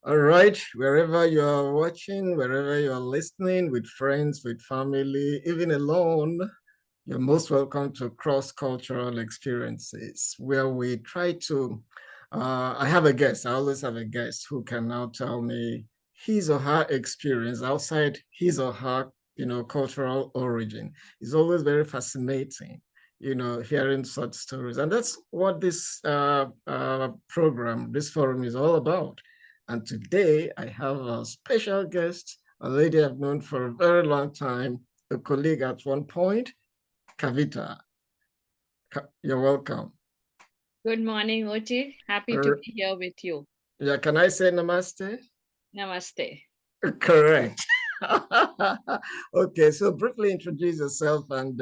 All right, wherever you are watching, wherever you are listening, with friends, with family, even alone, you're most welcome to Cross-Cultural Experiences, where we try to. I have a guest, I always have a guest who can now tell me his or her experience outside his or her, cultural origin. It's always very fascinating, hearing such stories. And that's what this program, this forum is all about. And today I have a special guest, a lady I've known for a very long time, a colleague at one point, Kavita. You're welcome. Good morning, Uche. Happy to Er, be here with you. yeah, can I say namaste? Namaste. Correct. Okay, so briefly introduce yourself and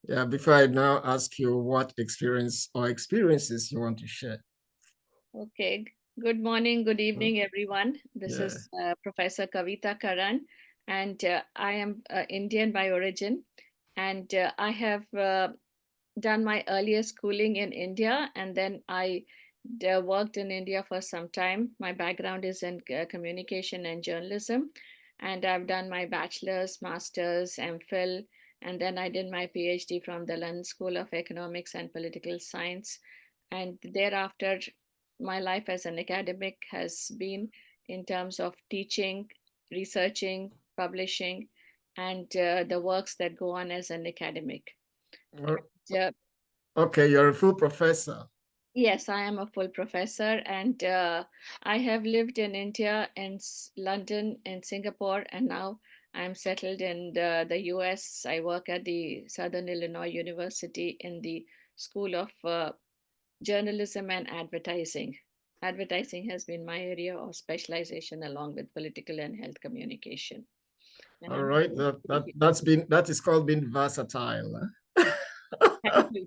yeah, before I now ask you what experience or experiences you want to share. Okay. Good morning, good evening, everyone. This Yeah. is Professor Kavita Karan, and I am Indian by origin. And I have done my earlier schooling in India, and then I worked in India for some time. My background is in communication and journalism, and I've done my bachelor's, master's, MPhil, and then I did my PhD from the London School of Economics and Political Science. And thereafter, my life as an academic has been in terms of teaching, researching, publishing, and the works that go on as an academic. Uh, Okay, you're a full professor. Yes, I am a full professor, and I have lived in India, in London, and Singapore, and now I'm settled in the US. I work at the Southern Illinois University in the School of Journalism and Advertising. Advertising has been my area of specialization along with political and health communication. And All I'm right, pleased that to be that here. that's been that is called being versatile. Thank you.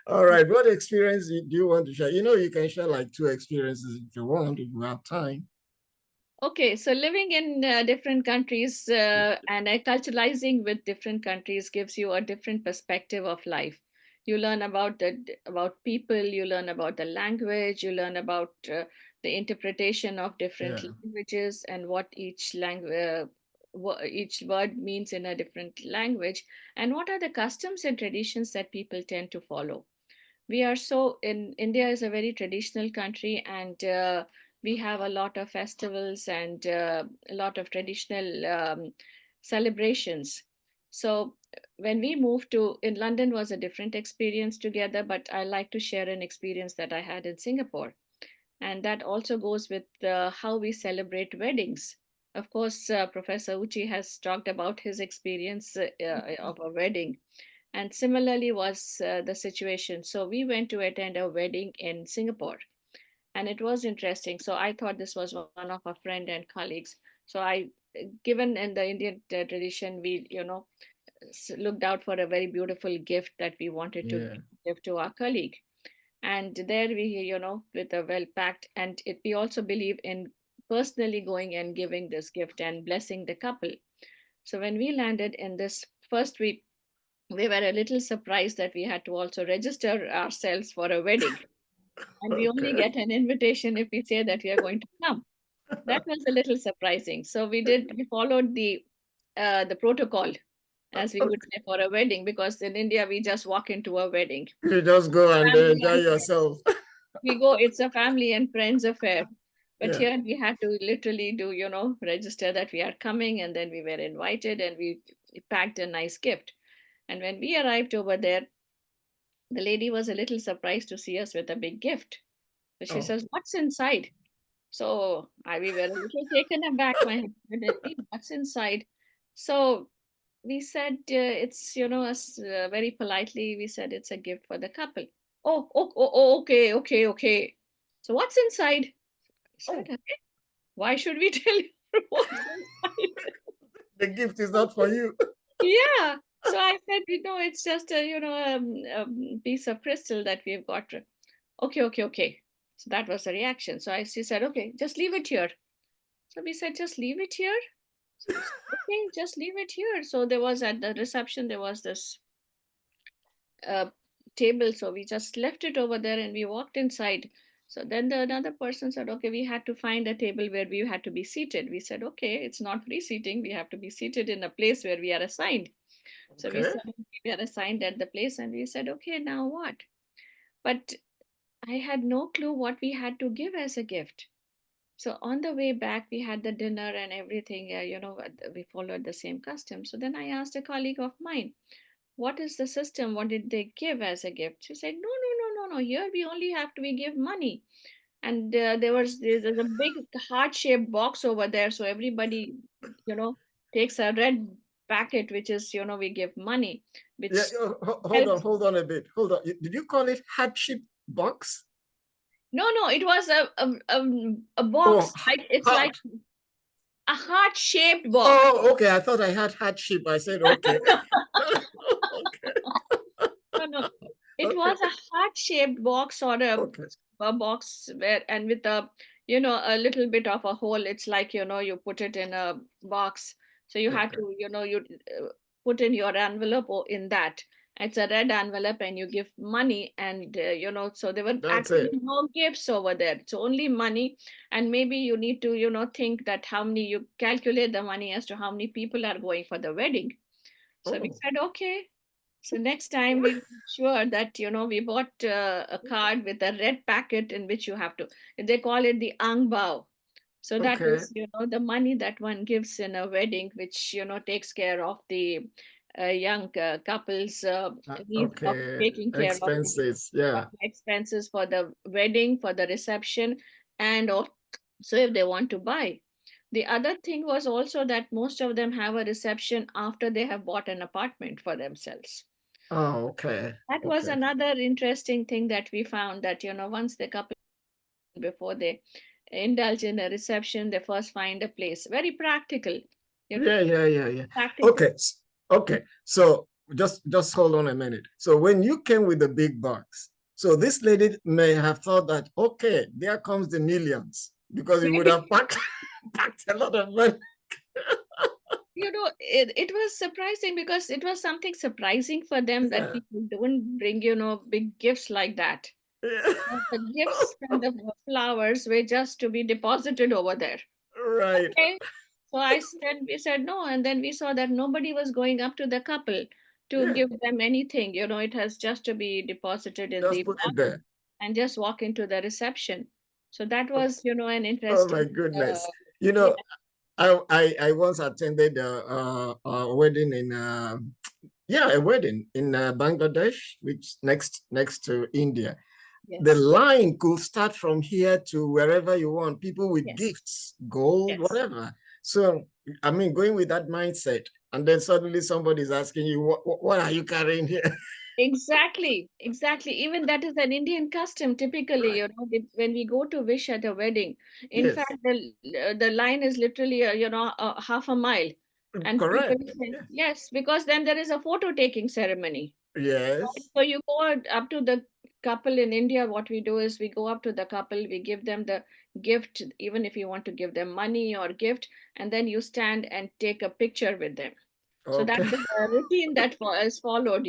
All right, what experience do you want to share? You can share like two experiences if you want, if you have time. Okay, so living in different countries and culturalizing with different countries gives you a different perspective of life. You learn about people, you learn about the language, you learn about the interpretation of different Yeah. languages and what each language each word means in a different language, and what are the customs and traditions that people tend to follow. We are so in India is a very traditional country, and we have a lot of festivals and a lot of traditional celebrations. So when we moved to in London was a different experience together, but I like to share an experience that I had in Singapore, and that also goes with how we celebrate weddings. Of course, Professor Uchi has talked about his experience of a wedding, and similarly was the situation. So we went to attend a wedding in Singapore, and it was interesting. So I thought this was one of our friend and colleagues. So I, given in the Indian tradition, we looked out for a very beautiful gift that we wanted to Yeah. give to our colleague. And there we, with a well packed, and we also believe in personally going and giving this gift and blessing the couple. So when we landed in this first week, we were a little surprised that we had to also register ourselves for a wedding. And we only Okay. get an invitation if we say that we are going to come. That was a little surprising. So we followed the protocol, as we would say, for a wedding, because in India we just walk into a wedding. You just go and Family enjoy and yourself. we go, it's a family and friends affair. But Yeah. here we had to literally do, register that we are coming, and then we were invited and we packed a nice gift. And when we arrived over there, the lady was a little surprised to see us with a big gift. So she Oh, says, "What's inside?" So we were a little taken aback, my husband and me, "What's inside?" So we said, it's, us very politely, we said it's a gift for the couple. Okay, okay, okay. So what's inside? I said, oh, okay, why should we tell you what's inside? the gift is not for you. Yeah. So I said, it's just a, piece of crystal that we've got. Okay, okay, okay. So that was the reaction. So she said, okay, just leave it here. So we said, just leave it here. So we said, okay, just leave it here. So there was at the reception, there was this uh, table. So we just left it over there and we walked inside. So then the another person said, okay, we had to find a table where we had to be seated. We said, okay, it's not free seating. We have to be seated in a place where we are assigned. So we Okay. said, okay, we are assigned at the place, and we said, okay, now what? But I had no clue what we had to give as a gift. So on the way back, we had the dinner and everything. We followed the same custom. So then I asked a colleague of mine, what is the system? What did they give as a gift? She said, no, no, no, no, no. Here we only have to we give money. And there's a big heart-shaped box over there. So everybody, you know, takes a red packet, which is, we give money, Yeah. which Hold on, helps. hold on a bit. Hold on. Did you call it hardship box? No, no, it was a Oh, box. Like it's like heart. a heart-shaped box. Oh, okay. I thought I had hardship. I said okay. Okay. No, no. It Okay. was a heart-shaped box or Okay. a box where and with a little bit of a hole. It's like, you put it in a box. So you had Okay. to, you put in your envelope in that. It's a red envelope and you give money and, so there were That's actually it. no gifts over there. It's only money. And maybe you need to, think that how many you calculate the money as to how many people are going for the wedding. So we Oh. said, okay. So next time we made sure that we bought a card with a red packet in which you have to. They call it the ang bao. So that Okay. is the money that one gives in a wedding, which takes care of the young couples' needs of Okay. taking care Expenses. of Yeah. the expenses for the wedding, for the reception, and also if they want to buy. The other thing was also that most of them have a reception after they have bought an apartment for themselves. Oh, okay. That was Okay. another interesting thing that we found that, once the couple before they indulge in a reception, they first find a place. Very practical, you know, Yeah, yeah, yeah, yeah. practical. Okay. Okay. So just hold on a minute. So when you came with the big box, so this lady may have thought that, okay, there comes the millions because you would Maybe, have packed, packed a lot of money. it was surprising because it was something surprising for them that Yeah. people don't bring, big gifts like that. Yeah. The gifts and the flowers were just to be deposited over there. Right. Okay. So we said no, and then we saw that nobody was going up to the couple to Yeah. give them anything. It has just to be deposited in Just the put it box there. and just walk into the reception. So that Oh, was, an oh interesting, my goodness. You yeah, know, I once attended a wedding in yeah, a wedding in Bangladesh, which next to India. The yes, line could start from here to wherever you want, people with yes, gifts, gold, yes. whatever. So, I mean, going with that mindset, and then suddenly somebody's asking you, what are you carrying here? Exactly, exactly. Even that is an Indian custom. Typically, Right. when we go to wish at a wedding, in Yes. fact, the line is literally, half a mile, and people Correct. say Yeah. yes because then there is a photo taking ceremony. Yes. So you go up to the couple in India. What we do is we go up to the couple, we give them the gift, even if you want to give them money or gift, and then you stand and take a picture with them. So Okay. that's the routine that is followed.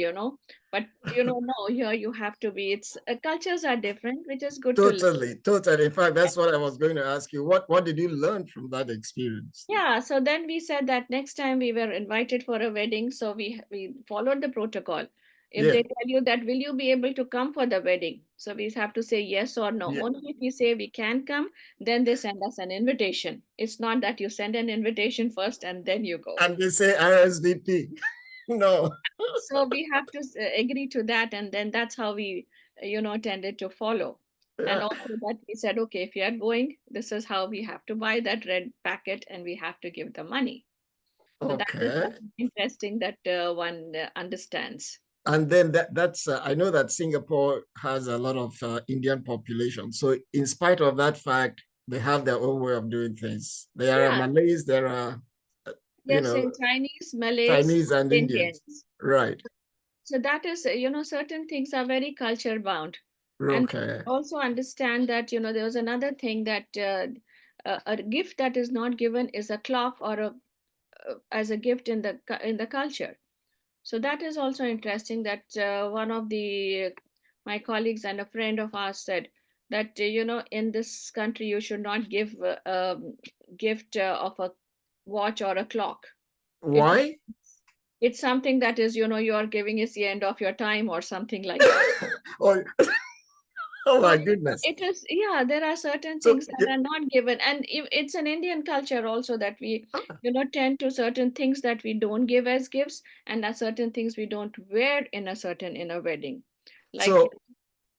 But no, here you have to be. It's cultures are different, which is good to learn. Totally, totally. In fact, that's what I was going to ask you. What did you learn from that experience? Yeah, so then we said that next time we were invited for a wedding, so we followed the protocol. If Yeah. they tell you that, will you be able to come for the wedding? So we have to say yes or no. Yeah. Only if we say we can come, then they send us an invitation. It's not that you send an invitation first and then you go. And they say RSVP. No. So we have to agree to that, and then that's how we, tended to follow. And Yeah. also that we said, okay, if you are going, this is how we have to buy that red packet, and we have to give the money. So that is Okay. something interesting that one understands. And then that's I know that Singapore has a lot of Indian population. So in spite of that fact, they have their own way of doing things. There are Yeah, Malays, there are uh, you yes, know in Chinese, Malays, Chinese and Indians. Indians. Right. So that is, certain things are very culture bound. And Okay. also understand that, there was another thing that a gift that is not given is a cloth or as a gift in the culture. So that is also interesting that one of the my colleagues and a friend of ours said, that in this country you should not give gift of a watch or a clock. It Why? it's something that is you are giving is the end of your time or something like that. Oh, oh So my goodness. it is, yeah, there are certain So things that are not given. And it's an Indian culture also that we, ah, tend to certain things that we don't give as gifts, and are certain things we don't wear in a wedding. Like so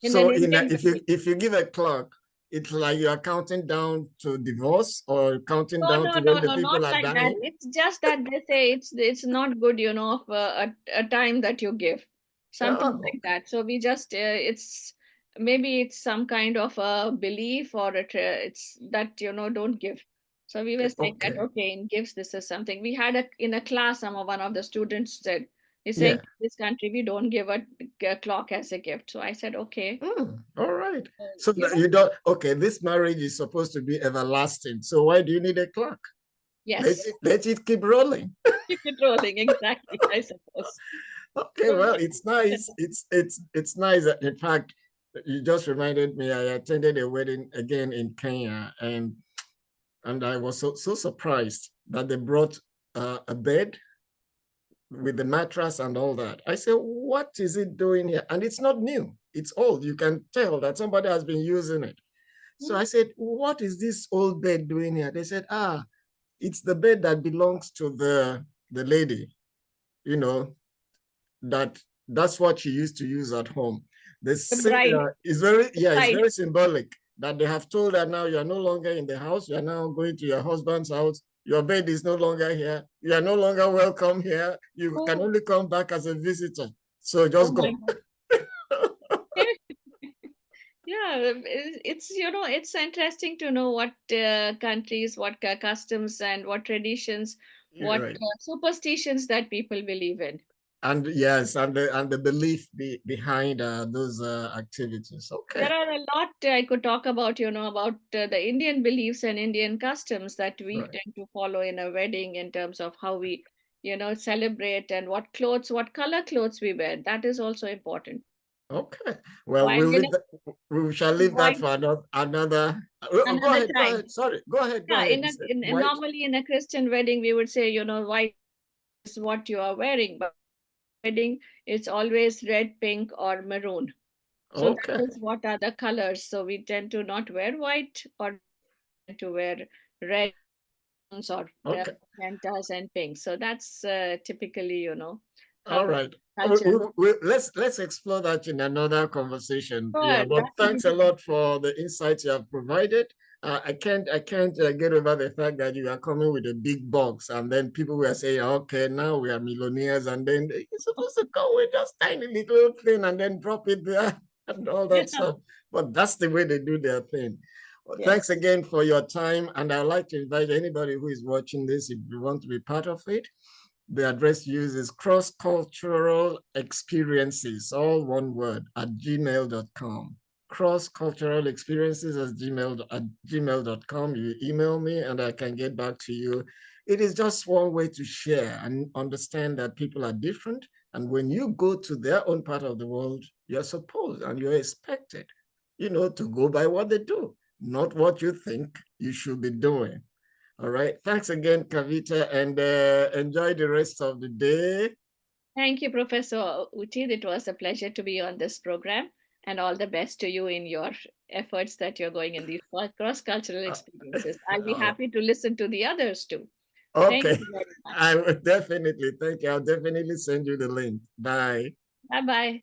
in an so in a, Indian wedding. if you give a clock, it's like you are counting down to divorce or counting No, down no, to no, when the no, not people are like that. dying. It's just that they say it's not good, of a time that you give, something Oh, like that. So we just it's maybe it's some kind of a belief or it's that don't give. So we were okay, saying that okay. okay, in gifts this is something we had in a class. One of the students said he's saying Yeah. in this country we don't give a clock as a gift. So I said okay, All right. So you know, you don't, okay, this marriage is supposed to be everlasting. So why do you need a clock? yes, Let it keep rolling. keep it rolling exactly. I suppose. Okay, So well, we it's nice. It's nice. In fact, you just reminded me. I attended a wedding again in Kenya, and I was so surprised that they brought a bed with the mattress and all that. I said, what is it doing here? And it's not new. It's old. You can tell that somebody has been using it. So I said, what is this old bed doing here? They said, it's the bed that belongs to the lady, you know, that's what she used to use at home. the bride, the It's bride. very symbolic that they have told her now you are no longer in the house, you are now going to your husband's house. Your bed is no longer here. You are no longer welcome here. You can Oh, only come back as a visitor. So oh just my go. God. Yeah, it's it's interesting to know what countries, what customs, and what traditions, You're what right. superstitions that people believe in. And yes, and the belief behind those activities. There Okay, are a lot I could talk about, about the Indian beliefs and Indian customs that we right. tend to follow in a wedding in terms of how we, celebrate and what clothes, what color clothes we wear. That is also important. Okay. Well, While we shall leave that white for another. Oh, go another ahead. Go time. ahead. Sorry. Go ahead. Go Yeah, ahead. You said white. normally in a Christian wedding, we would say, white is what you are wearing, but wedding, it's always red, pink, or maroon. So that Okay. is what are the colors. So we tend to not wear white, or tend to wear red or Okay. magentas and pink. So that's typically, how All right. culture. Let's explore that in another conversation. Yeah, Sure, but that would thanks a be lot for the insights you have provided. I can't get over the fact that you are coming with a big box, and then people were saying, "Okay, now we are millionaires," and then you're supposed to come with just tiny little thing and then drop it there and all yeah, that stuff. But that's the way they do their thing. Well, thanks yes. again for your time, and I'd like to invite anybody who is watching this, if you want to be part of it. The address used is crossculturalexperiences, all one word, at gmail.com. Crossculturalexperiences at gmail.com. You email me and I can get back to you. It is just one way to share and understand that people are different. And when you go to their own part of the world, you're supposed and you're expected, to go by what they do, not what you think you should be doing. All right. Thanks again, Kavita, and enjoy the rest of the day. Thank you, Professor Uti. It was a pleasure to be on this program, and all the best to you in your efforts that you're going in these cross-cultural Uh, experiences. I'll be oh, happy to listen to the others too. Thank okay. you very I much. will definitely. Thank you. I'll definitely send you the link. Bye. Bye bye.